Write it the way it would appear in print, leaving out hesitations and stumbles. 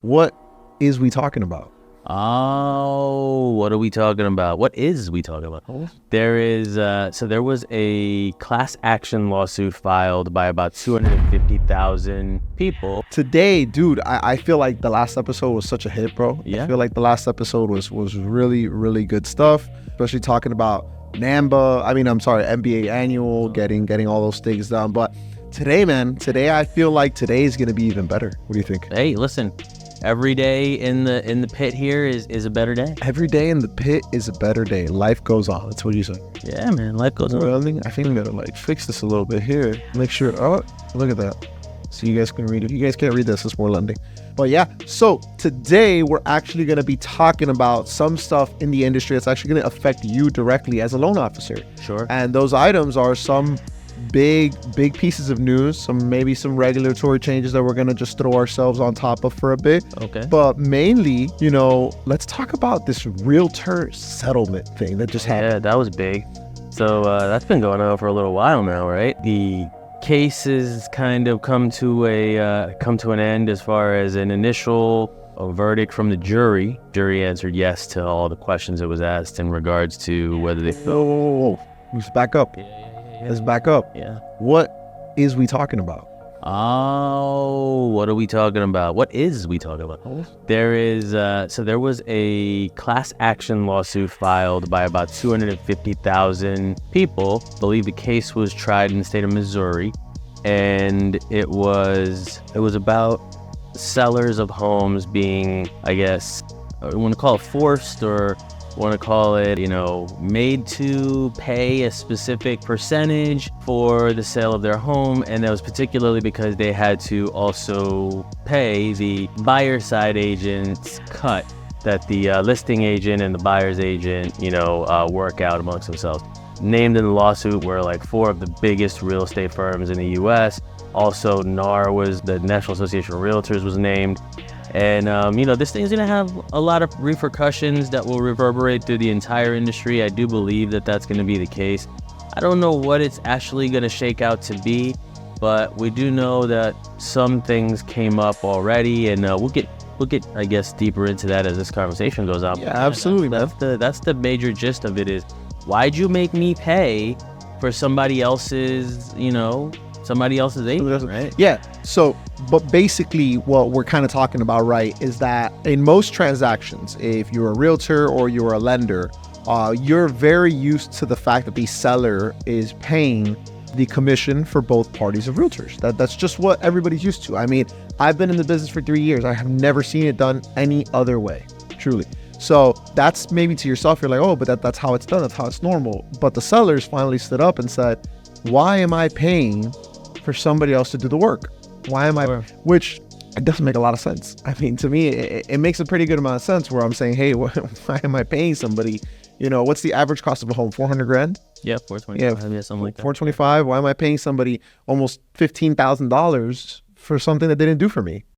What is we talking about? Oh, what are we talking about? What is we talking about? There was a class action lawsuit filed by about 250,000 people. Today, dude, I feel like the last episode was such a hit, bro. Yeah. I feel like the last episode was really, really good stuff, especially talking about NBA annual, getting all those things done. But today, man, I feel like today is going to be even better. What do you think? Hey, listen, every day in the pit here is a better day. Every day in the pit is a better day. Life goes on. That's what you say. Yeah, man, life goes on. Well, I think I'm going to fix this a little bit here. Make sure. Oh, look at that. So you guys can read it. If you guys can't read this, it's more lending. But yeah, so today we're actually going to be talking about some stuff in the industry that's actually going to affect you directly as a loan officer. Sure. And those items are some big pieces of news, maybe some regulatory changes that we're going to just throw ourselves on top of for a bit. Okay. But mainly, let's talk about this realtor settlement thing that just happened. Yeah, that was big. So that's been going on for a little while now, right? The cases kind of come to an end as far as an initial verdict from the jury. Jury answered yes to all the questions that was asked in regards to whether they felt. Whoa. Let's back up. Let's back up. Yeah. What is we talking about? Oh, what are we talking about? What is we talking about? There was a class action lawsuit filed by about 250,000 people. I believe the case was tried in the state of Missouri, and it was about sellers of homes being, I guess, I want to call it forced, or want to call it, made to pay a specific percentage for the sale of their home. And that was particularly because they had to also pay the buyer side agent's cut that the listing agent and the buyer's agent, work out amongst themselves. Named in the lawsuit were like four of the biggest real estate firms in the US. Also, NAR was, the National Association of Realtors, was named. And, this thing's going to have a lot of repercussions that will reverberate through the entire industry. I do believe that that's going to be the case. I don't know what it's actually going to shake out to be, but we do know that some things came up already, and we'll get, I guess, deeper into that as this conversation goes on. Yeah, absolutely, man. That's the major gist of it is, why'd you make me pay for somebody else's agent, right? Yeah. So, but basically what we're kind of talking about, right, is that in most transactions, if you're a realtor or you're a lender, you're very used to the fact that the seller is paying the commission for both parties of realtors. That's just what everybody's used to. I mean, I've been in the business for 3 years. I have never seen it done any other way, truly. So that's maybe to yourself, you're like, oh, but that's how it's done. That's how it's normal. But the sellers finally stood up and said, why am I paying for somebody else to do the work? Why am I? Sure. Which it doesn't make a lot of sense. I mean, to me, it makes a pretty good amount of sense where I'm saying, hey, why am I paying somebody? What's the average cost of a home? 400 grand? Yeah, 425. Yeah, something like that. 425. Why am I paying somebody almost $15,000 for something that they didn't do for me?